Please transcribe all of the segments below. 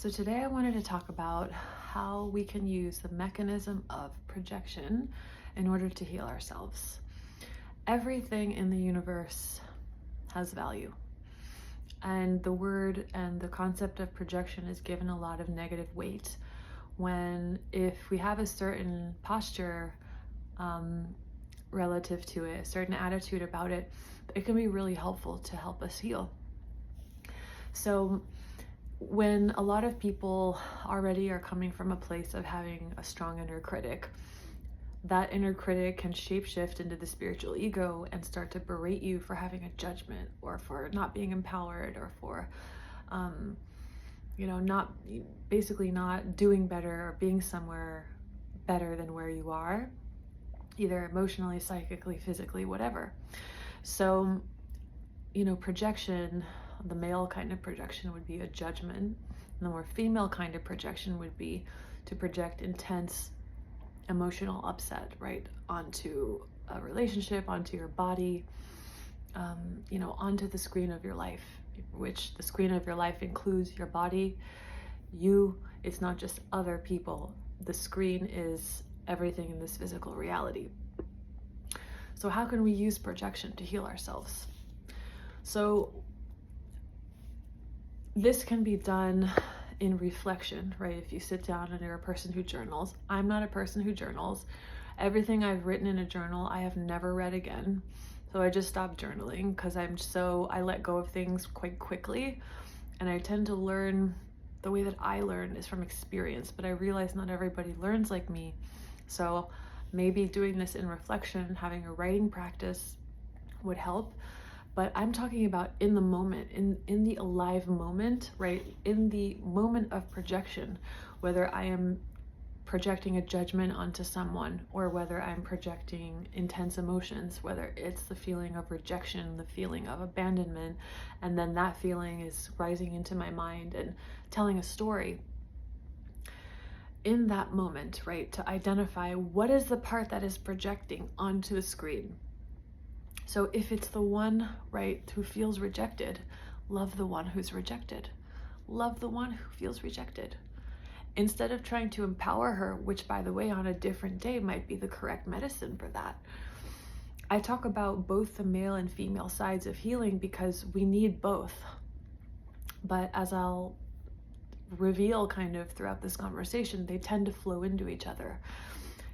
So today I wanted to talk about how we can use the mechanism of projection in order to heal ourselves. Everything in the universe has value. And the word and the concept of projection is given a lot of negative weight when, if we have a certain posture relative to it, a certain attitude about it, it can be really helpful to help us heal. So when a lot of people already are coming from a place of having a strong inner critic, that inner critic can shapeshift into the spiritual ego and start to berate you for having a judgment, or for not being empowered, or for not doing better, or being somewhere better than where you are, either emotionally, psychically, physically, whatever. So, projection, the male kind of projection would be a judgment, and the more female kind of projection would be to project intense emotional upset, right, onto a relationship, onto your body, onto the screen of your life, which the screen of your life includes your body, you. It's not just other people. The screen is everything in this physical reality. So how can we use projection to heal ourselves? So this can be done in reflection, right? If you sit down and you're a person who journals. I'm not a person who journals. Everything I've written in a journal, I have never read again. So I just stopped journaling because I let go of things quite quickly. And I tend to learn, the way that I learn is from experience, but I realize not everybody learns like me. So maybe doing this in reflection, having a writing practice would help. But I'm talking about in the moment, in the alive moment, right? In the moment of projection, whether I am projecting a judgment onto someone, or whether I'm projecting intense emotions, whether it's the feeling of rejection, the feeling of abandonment, and then that feeling is rising into my mind and telling a story. In that moment, right, to identify what is the part that is projecting onto the screen. So if it's the one, right, who feels rejected, love the one who's rejected. Love the one who feels rejected. Instead of trying to empower her, which, by the way, on a different day might be the correct medicine for that. I talk about both the male and female sides of healing because we need both. But as I'll reveal kind of throughout this conversation, they tend to flow into each other.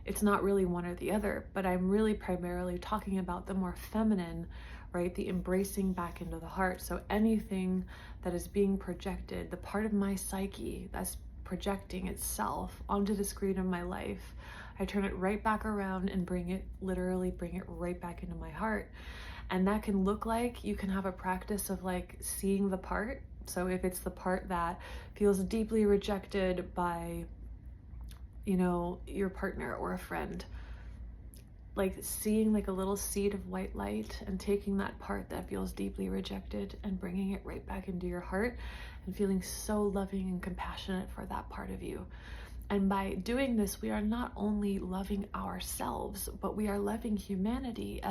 It's not really one or the other, but I'm really primarily talking about the more feminine, right? The embracing back into the heart. So anything that is being projected, the part of my psyche that's projecting itself onto the screen of my life, I turn it right back around and bring it right back into my heart. And that can look like, you can have a practice of like seeing the part. So if it's the part that feels deeply rejected by your partner or a friend, like seeing like a little seed of white light and taking that part that feels deeply rejected and bringing it right back into your heart and feeling so loving and compassionate for that part of you. And by doing this, we are not only loving ourselves, but we are loving humanity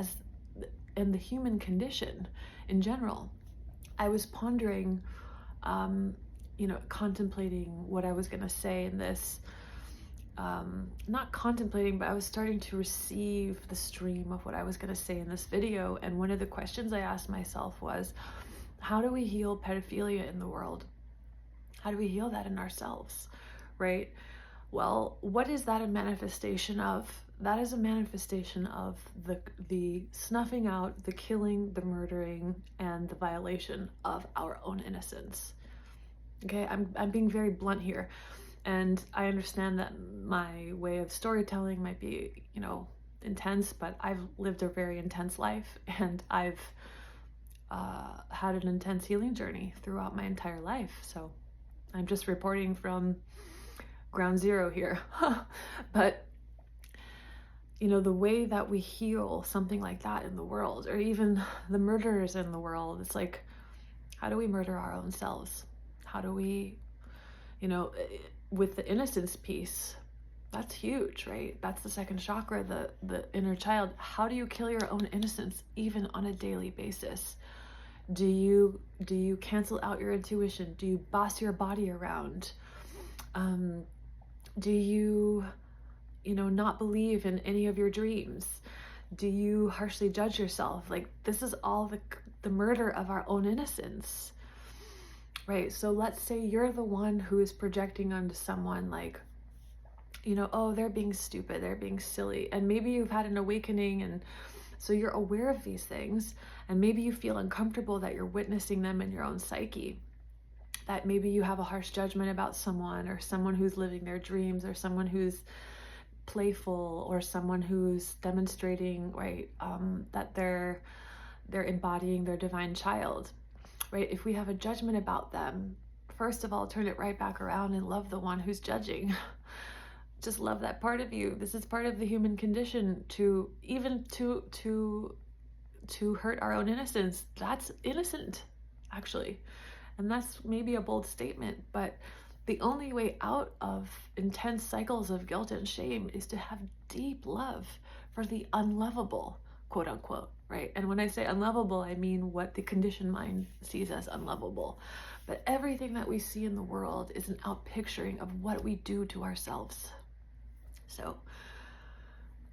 and the human condition in general. I was pondering, contemplating what I was going to say in this. Not contemplating, but I was starting to receive the stream of what I was going to say in this video. And one of the questions I asked myself was, how do we heal pedophilia in the world? How do we heal that in ourselves, right? Well, what is that a manifestation of? That is a manifestation of the snuffing out, the killing, the murdering, and the violation of our own innocence. Okay, I'm being very blunt here. And I understand that my way of storytelling might be, intense, but I've lived a very intense life, and I've had an intense healing journey throughout my entire life. So I'm just reporting from ground zero here. But, the way that we heal something like that in the world, or even the murderers in the world, it's like, how do we murder our own selves? How do we, with the innocence piece, that's huge, right? That's the second chakra, the inner child. How do you kill your own innocence even on a daily basis? Do you cancel out your intuition? Do you boss your body around? Do you not believe in any of your dreams? Do you harshly judge yourself? Like, this is all the murder of our own innocence, right? So let's say you're the one who is projecting onto someone like, oh, they're being stupid, they're being silly. And maybe you've had an awakening, and so you're aware of these things, and maybe you feel uncomfortable that you're witnessing them in your own psyche. That maybe you have a harsh judgment about someone, or someone who's living their dreams, or someone who's playful, or someone who's demonstrating, right, that they're embodying their divine child, right? If we have a judgment about them, first of all, turn it right back around and love the one who's judging. Just love that part of you. This is part of the human condition, to hurt our own innocence. That's innocent, actually. And that's maybe a bold statement, but the only way out of intense cycles of guilt and shame is to have deep love for the unlovable, quote unquote, right? And when I say unlovable, I mean what the conditioned mind sees as unlovable. But everything that we see in the world is an outpicturing of what we do to ourselves. So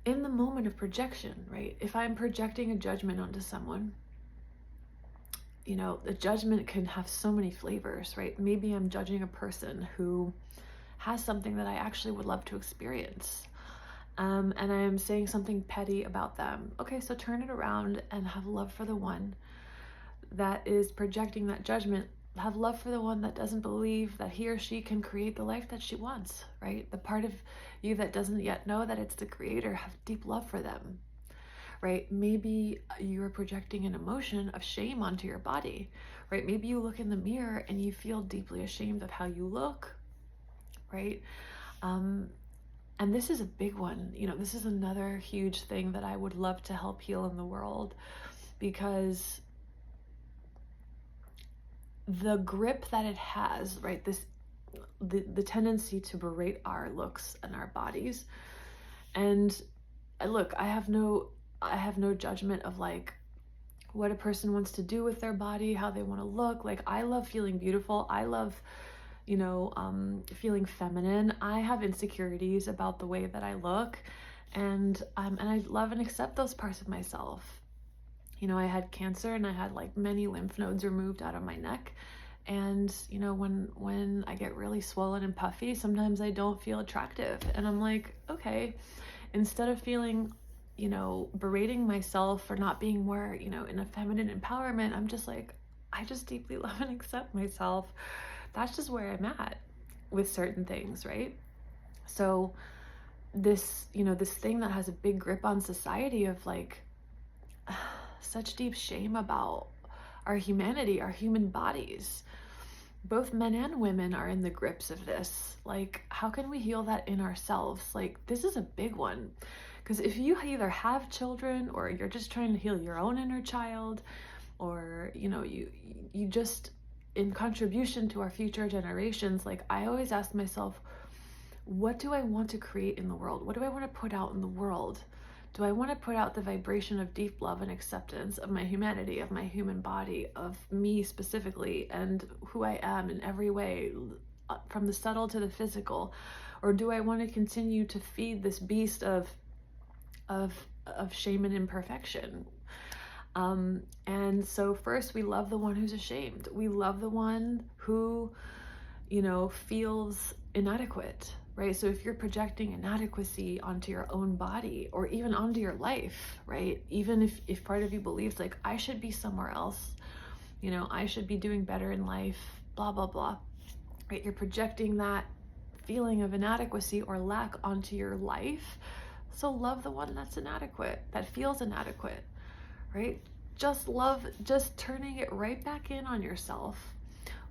in the moment of projection, right, if I'm projecting a judgment onto someone, the judgment can have so many flavors, right? Maybe I'm judging a person who has something that I actually would love to experience. And I am saying something petty about them. Okay, so turn it around and have love for the one that is projecting that judgment. Have love for the one that doesn't believe that he or she can create the life that she wants, right? The part of you that doesn't yet know that it's the creator, have deep love for them. Right? Maybe you're projecting an emotion of shame onto your body, right? Maybe you look in the mirror and you feel deeply ashamed of how you look, right? And this is a big one. This is another huge thing that I would love to help heal in the world, because the grip that it has, right? The tendency to berate our looks and our bodies. And look, I have no judgment of like what a person wants to do with their body, how they want to look. Like, I love feeling beautiful. I love, feeling feminine. I have insecurities about the way that I look, and I love and accept those parts of myself. I had cancer, and I had like many lymph nodes removed out of my neck. And, when I get really swollen and puffy, sometimes I don't feel attractive. And I'm like, okay, instead of feeling berating myself for not being more, in a feminine empowerment, I'm just like, I just deeply love and accept myself. That's just where I'm at with certain things, right? So this, this thing that has a big grip on society of like such deep shame about our humanity, our human bodies. Both men and women are in the grips of this. Like, how can we heal that in ourselves? Like, this is a big one. Because if you either have children, or you're just trying to heal your own inner child, or, you just, in contribution to our future generations, like, I always ask myself, what do I want to create in the world? What do I want to put out in the world? Do I want to put out the vibration of deep love and acceptance of my humanity, of my human body, of me specifically, and who I am in every way, from the subtle to the physical? Or do I want to continue to feed this beast of shame and imperfection? And so first, we love the one who's ashamed. We love the one who, feels inadequate, right? So if you're projecting inadequacy onto your own body, or even onto your life, right? Even if part of you believes like, I should be somewhere else, I should be doing better in life, blah, blah, blah, right? You're projecting that feeling of inadequacy or lack onto your life. So love the one that's inadequate, that feels inadequate, right? Just turning it right back in on yourself.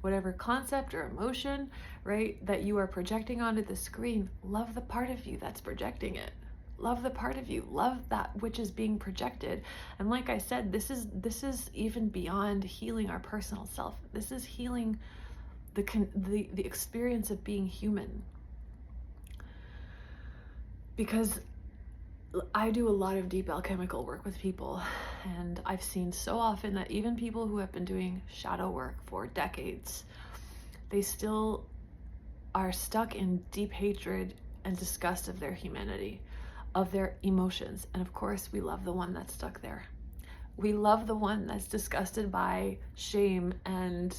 Whatever concept or emotion, right, that you are projecting onto the screen, love the part of you that's projecting it. Love the part of you. Love that which is being projected. And like I said, this is even beyond healing our personal self. This is healing the experience of being human. Because I do a lot of deep alchemical work with people, and I've seen so often that even people who have been doing shadow work for decades, they still are stuck in deep hatred and disgust of their humanity, of their emotions. And of course, we love the one that's stuck there. We love the one that's disgusted by shame and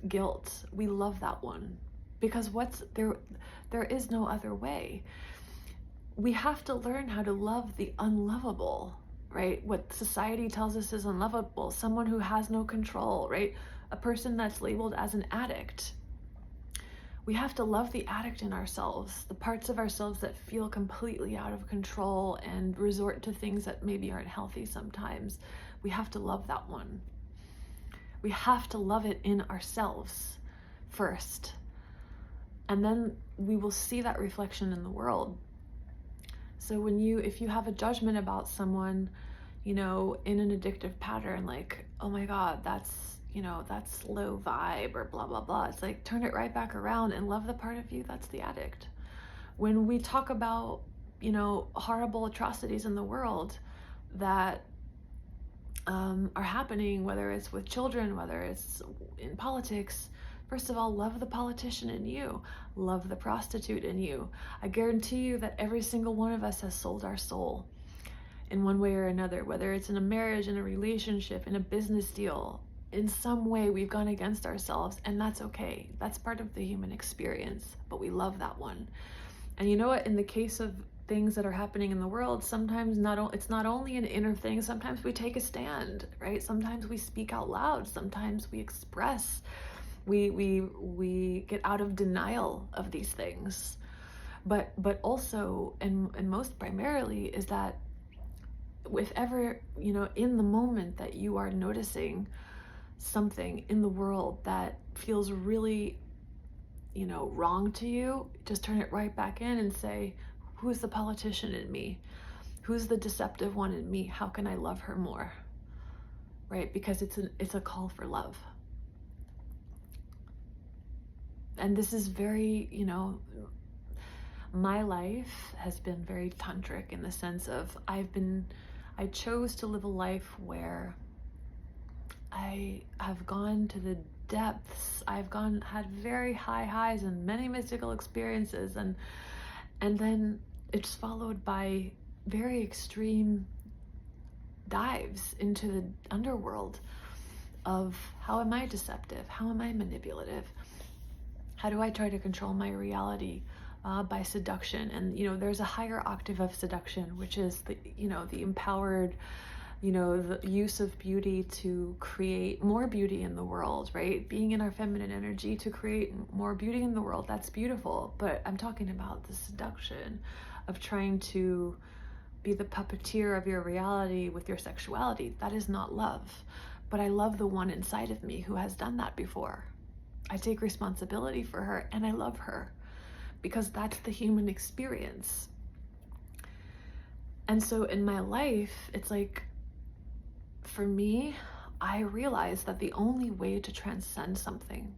guilt. We love that one because there is no other way. We have to learn how to love the unlovable, right? What society tells us is unlovable, someone who has no control, right? A person that's labeled as an addict. We have to love the addict in ourselves, the parts of ourselves that feel completely out of control and resort to things that maybe aren't healthy sometimes. We have to love that one. We have to love it in ourselves first. And then we will see that reflection in the world. So if you have a judgment about someone, in an addictive pattern, like, oh my God, that's low vibe or blah, blah, blah. It's like, turn it right back around and love the part of you that's the addict. When we talk about, horrible atrocities in the world that are happening, whether it's with children, whether it's in politics, first of all, love the politician in you, love the prostitute in you. I guarantee you that every single one of us has sold our soul in one way or another, whether it's in a marriage, in a relationship, in a business deal. In some way, we've gone against ourselves, and that's okay. That's part of the human experience, but we love that one. And you know what? In the case of things that are happening in the world, sometimes it's not only an inner thing, sometimes we take a stand, right? Sometimes we speak out loud, sometimes we express, we get out of denial of these things. But also, and most primarily, is that if ever, in the moment that you are noticing something in the world that feels really, wrong to you, just turn it right back in and say, who's the politician in me? Who's the deceptive one in me? How can I love her more? Right? Because it's a call for love. And this is very, my life has been very tantric in the sense of I chose to live a life where I have gone to the depths. Had very high highs and many mystical experiences, and then it's followed by very extreme dives into the underworld of how am I deceptive? How am I manipulative? How do I try to control my reality by seduction? And there's a higher octave of seduction, which is the empowered, the use of beauty to create more beauty in the world, right? Being in our feminine energy to create more beauty in the world, that's beautiful. But I'm talking about the seduction of trying to be the puppeteer of your reality with your sexuality. That is not love. But I love the one inside of me who has done that before. I take responsibility for her and I love her because that's the human experience. And so in my life, it's like, for me, I realized that the only way to transcend something,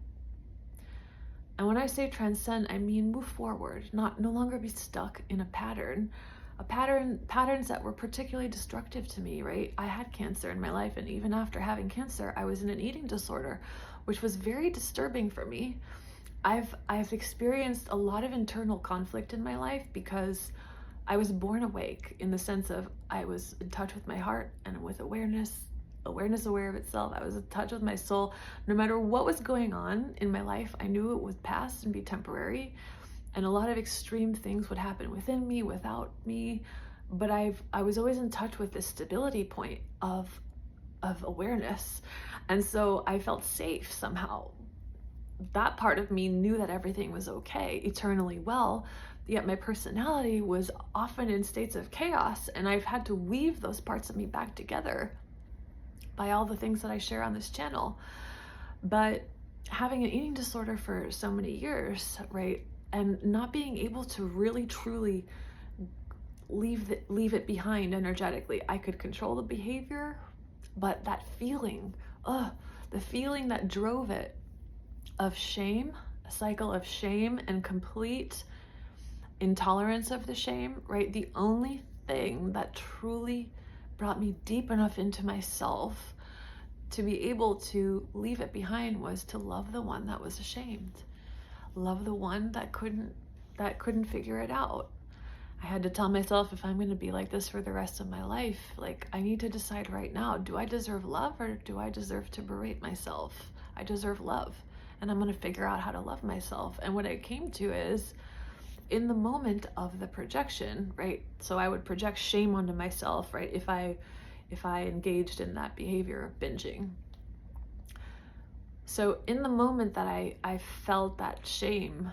and when I say transcend, I mean move forward, no longer be stuck in patterns that were particularly destructive to me, right? I had cancer in my life, and even after having cancer, I was in an eating disorder, which was very disturbing for me. I've experienced a lot of internal conflict in my life because I was born awake, in the sense of I was in touch with my heart and with awareness aware of itself. I was in touch with my soul. No matter what was going on in my life, I knew it would pass and be temporary. And a lot of extreme things would happen within me, without me. But I was always in touch with this stability point of awareness. And so I felt safe somehow. That part of me knew that everything was okay, eternally well. Yet my personality was often in states of chaos, and I've had to weave those parts of me back together by all the things that I share on this channel. But having an eating disorder for so many years, right, and not being able to really truly leave it behind energetically. I could control the behavior, but that feeling, the feeling that drove it, of shame, a cycle of shame and complete intolerance of the shame, right? The only thing that truly brought me deep enough into myself to be able to leave it behind was to love the one that was ashamed. Love the one that couldn't figure it out. I had to tell myself, if I'm going to be like this for the rest of my life, like, I need to decide right now, do I deserve love or do I deserve to berate myself? I deserve love, and I'm going to figure out how to love myself. And what I came to is, in the moment of the projection, right? So I would project shame onto myself, right? If I engaged in that behavior of binging. So in the moment that I felt that shame,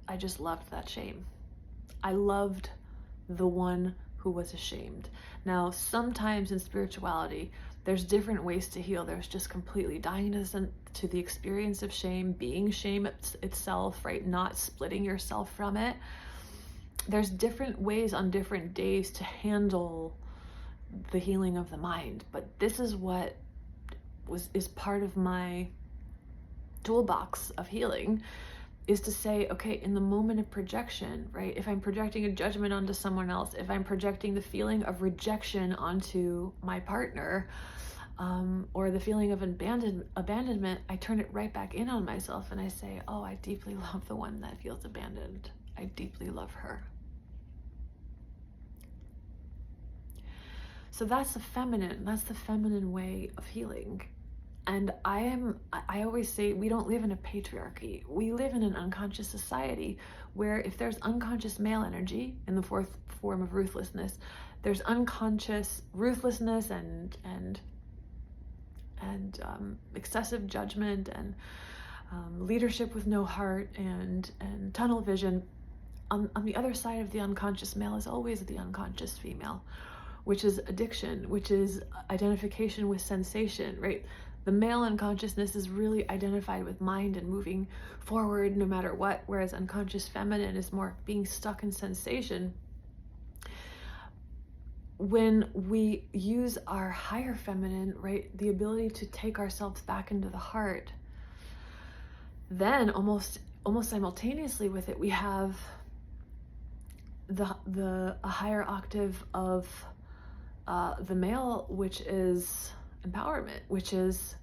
I just loved that shame. I loved the one who was ashamed. Now, sometimes in spirituality, there's different ways to heal. There's just completely dying to the experience of shame, being shame itself, right? Not splitting yourself from it. There's different ways on different days to handle the healing of the mind. But this is what is part of my toolbox of healing, is to say, okay, in the moment of projection, right? If I'm projecting a judgment onto someone else, if I'm projecting the feeling of rejection onto my partner, or the feeling of abandonment, I turn it right back in on myself and I say, oh, I deeply love the one that feels abandoned. I deeply love her. So that's the feminine way of healing. And I always say, we don't live in a patriarchy. We live in an unconscious society where if there's unconscious male energy in the fourth form of ruthlessness, there's unconscious ruthlessness and excessive judgment and leadership with no heart and tunnel vision. On the other side of the unconscious male is always the unconscious female, which is addiction, which is identification with sensation, right? The male unconsciousness is really identified with mind and moving forward no matter what, whereas unconscious feminine is more being stuck in sensation. When we use our higher feminine, right, the ability to take ourselves back into the heart, then almost simultaneously with it, we have a higher octave of the male, which is empowerment, which is,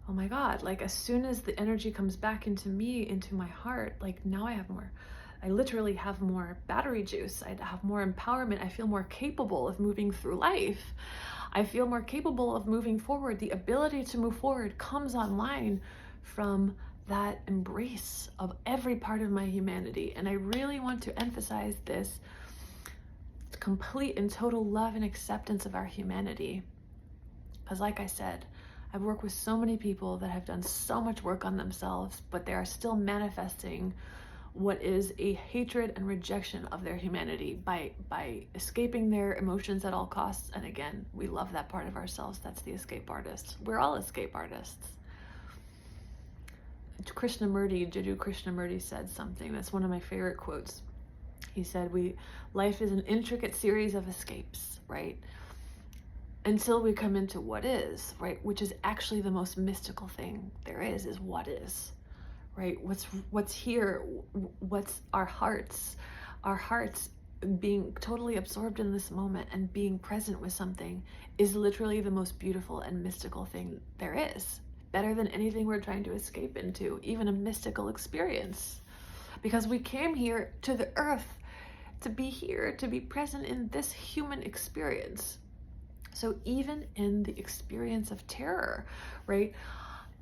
oh my God, like as soon as the energy comes back into me, into my heart, like now I literally have more battery juice. I have more empowerment. I feel more capable of moving through life. I feel more capable of moving forward. The ability to move forward comes online from that embrace of every part of my humanity. And I really want to emphasize this complete and total love and acceptance of our humanity. Because like I said, I've worked with so many people that have done so much work on themselves, but they are still manifesting what is a hatred and rejection of their humanity by escaping their emotions at all costs. And again, we love that part of ourselves. That's the escape artist. We're all escape artists. Jiddu Krishnamurti said something that's one of my favorite quotes. He said, life is an intricate series of escapes, right? Until we come into what is, right? Which is actually the most mystical thing there is what is, right? What's here, what's our hearts being totally absorbed in this moment and being present with something is literally the most beautiful and mystical thing there is. Better than anything we're trying to escape into, even a mystical experience. Because we came here to the earth to be here, to be present in this human experience. So even in the experience of terror, right?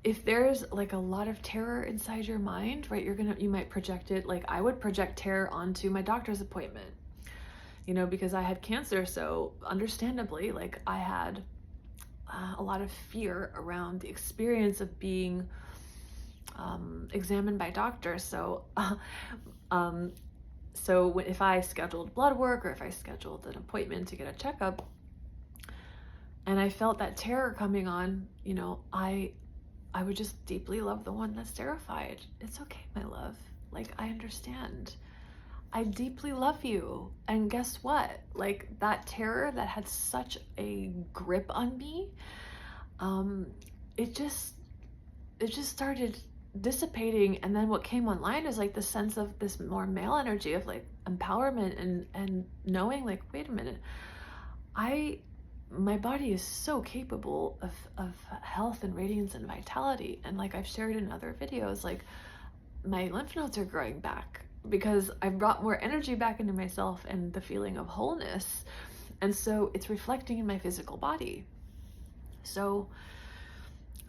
If there's like a lot of terror inside your mind, right, you might project it. Like I would project terror onto my doctor's appointment, because I had cancer. So understandably, like I had a lot of fear around the experience of being examined by doctors. So, if I scheduled blood work or if I scheduled an appointment to get a checkup, and I felt that terror coming on, I would just deeply love the one that's terrified. It's okay, my love. Like, I understand. I deeply love you. And guess what? Like, that terror that had such a grip on me, it just started dissipating, and then what came online is like the sense of this more male energy of like empowerment and knowing like, wait a minute, my body is so capable of health and radiance and vitality. And like I've shared in other videos, like my lymph nodes are growing back because I've brought more energy back into myself and the feeling of wholeness. And so it's reflecting in my physical body. So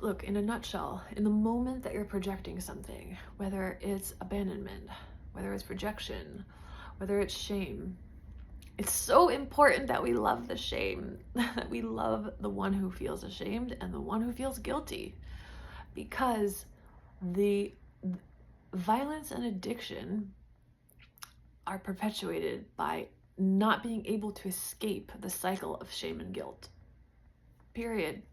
look, in a nutshell, in the moment that you're projecting something, whether it's abandonment, whether it's rejection, whether it's shame, it's so important that we love the shame, that we love the one who feels ashamed and the one who feels guilty, because the violence and addiction are perpetuated by not being able to escape the cycle of shame and guilt. Period.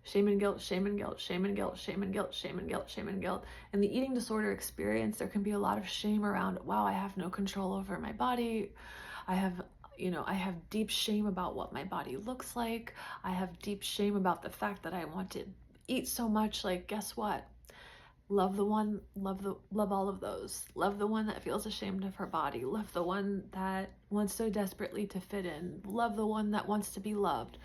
Shame and guilt, shame and guilt, shame and guilt, shame and guilt, shame and guilt, shame and guilt. In the eating disorder experience, there can be a lot of shame around, wow, I have no control over my body. I have deep shame about what my body looks like. I have deep shame about the fact that I want to eat so much. Like, guess what? Love all of those. Love the one that feels ashamed of her body. Love the one that wants so desperately to fit in. Love the one that wants to be loved.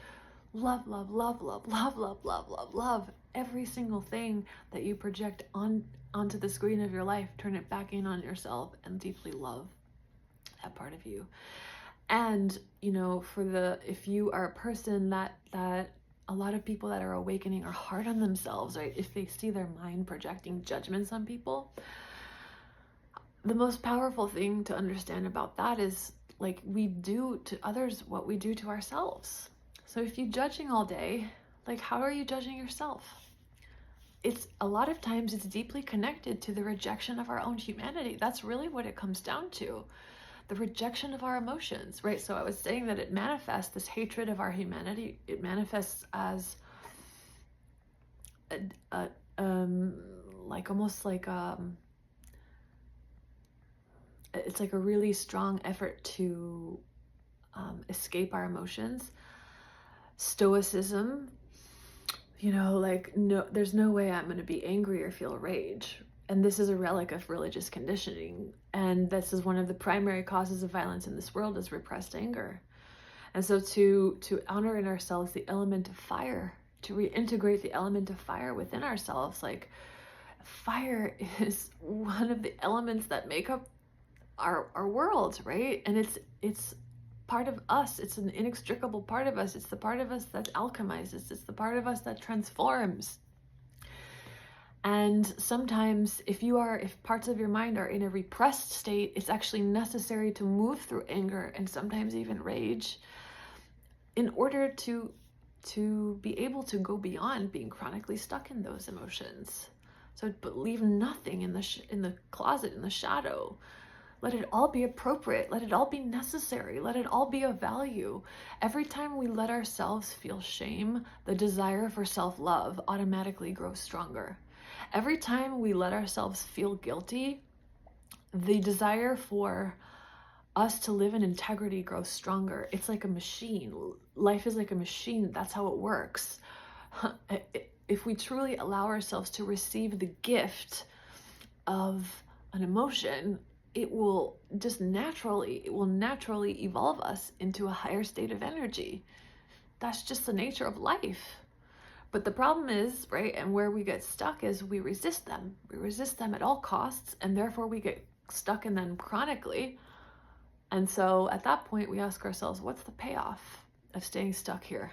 Love, love, love, love, love, love, love, love, love. Every single thing that you project onto the screen of your life, turn it back in on yourself and deeply love that part of you. And, if you are a person that a lot of people that are awakening are hard on themselves, right? If they see their mind projecting judgments on people, the most powerful thing to understand about that is like we do to others what we do to ourselves. So if you're judging all day, like how are you judging yourself? It's a lot of times it's deeply connected to the rejection of our own humanity. That's really what it comes down to. The rejection of our emotions, right? So I was saying that it manifests, this hatred of our humanity, it manifests as it's like a really strong effort to escape our emotions. Stoicism, no, there's no way I'm going to be angry or feel rage. And this is a relic of religious conditioning. And this is one of the primary causes of violence in this world is repressed anger. And so to honor in ourselves the element of fire, to reintegrate the element of fire within ourselves, like fire is one of the elements that make up our world, right? And it's part of us. It's an inextricable part of us. It's the part of us that alchemizes. It's the part of us that transforms. And sometimes if parts of your mind are in a repressed state, it's actually necessary to move through anger and sometimes even rage in order to be able to go beyond being chronically stuck in those emotions. So, but leave nothing in the closet, in the shadow. Let it all be appropriate. Let it all be necessary. Let it all be of value. Every time we let ourselves feel shame, the desire for self-love automatically grows stronger. Every time we let ourselves feel guilty, the desire for us to live in integrity grows stronger. It's like a machine. Life is like a machine. That's how it works. If we truly allow ourselves to receive the gift of an emotion, it will naturally evolve us into a higher state of energy. That's just the nature of life. But the problem is, right, and where we get stuck is we resist them. We resist them at all costs, and therefore we get stuck in them chronically. And so at that point, we ask ourselves, what's the payoff of staying stuck here?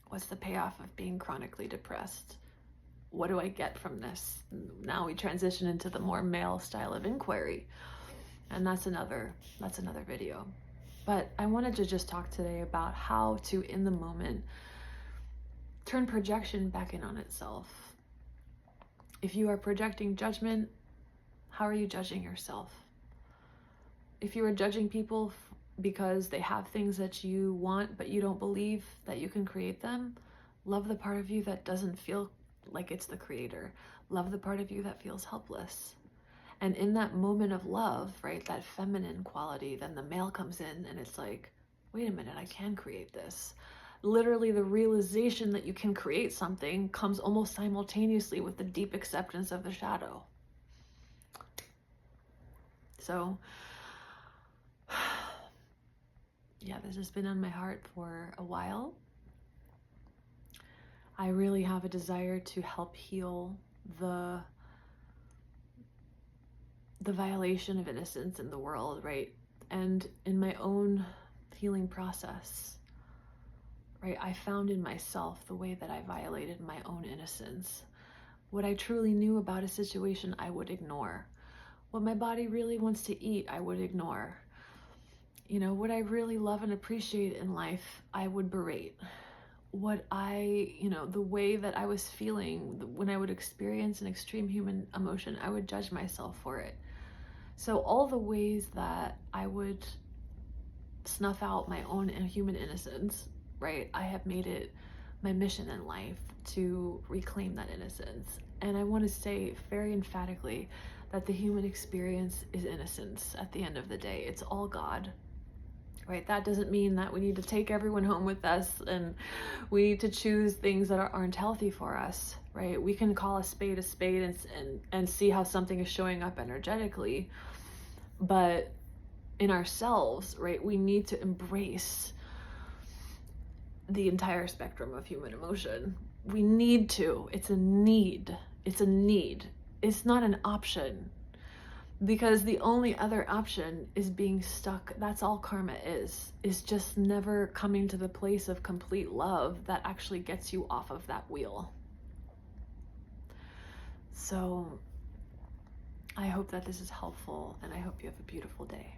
What's the payoff of being chronically depressed? What do I get from this? Now we transition into the more male style of inquiry. And that's another video. But I wanted to just talk today about how to, in the moment, turn projection back in on itself. If you are projecting judgment, how are you judging yourself? If you are judging people because they have things that you want, but you don't believe that you can create them, love the part of you that doesn't feel like it's the creator. Love the part of you that feels helpless. And in that moment of love, right, that feminine quality, then the male comes in and it's like, wait a minute, I can create this. literally the realization that you can create something comes almost simultaneously with the deep acceptance of the shadow. So, yeah, this has been on my heart for a while. I really have a desire to help heal the violation of innocence in the world, right? And in my own healing process, right, I found in myself the way that I violated my own innocence. What I truly knew about a situation, I would ignore. What my body really wants to eat, I would ignore. You know, what I really love and appreciate in life, I would berate. What the way that I was feeling when I would experience an extreme human emotion, I would judge myself for it. So all the ways that I would snuff out my own human innocence, right? I have made it my mission in life to reclaim that innocence. And I want to say very emphatically that the human experience is innocence at the end of the day. It's all God, right? That doesn't mean that we need to take everyone home with us and we need to choose things that aren't healthy for us, right? We can call a spade and see how something is showing up energetically. But in ourselves, right, we need to embrace the entire spectrum of human emotion. We need to. It's a need. It's a need. It's not an option. Because the only other option is being stuck. That's all karma is just never coming to the place of complete love that actually gets you off of that wheel. So I hope that this is helpful, and I hope you have a beautiful day.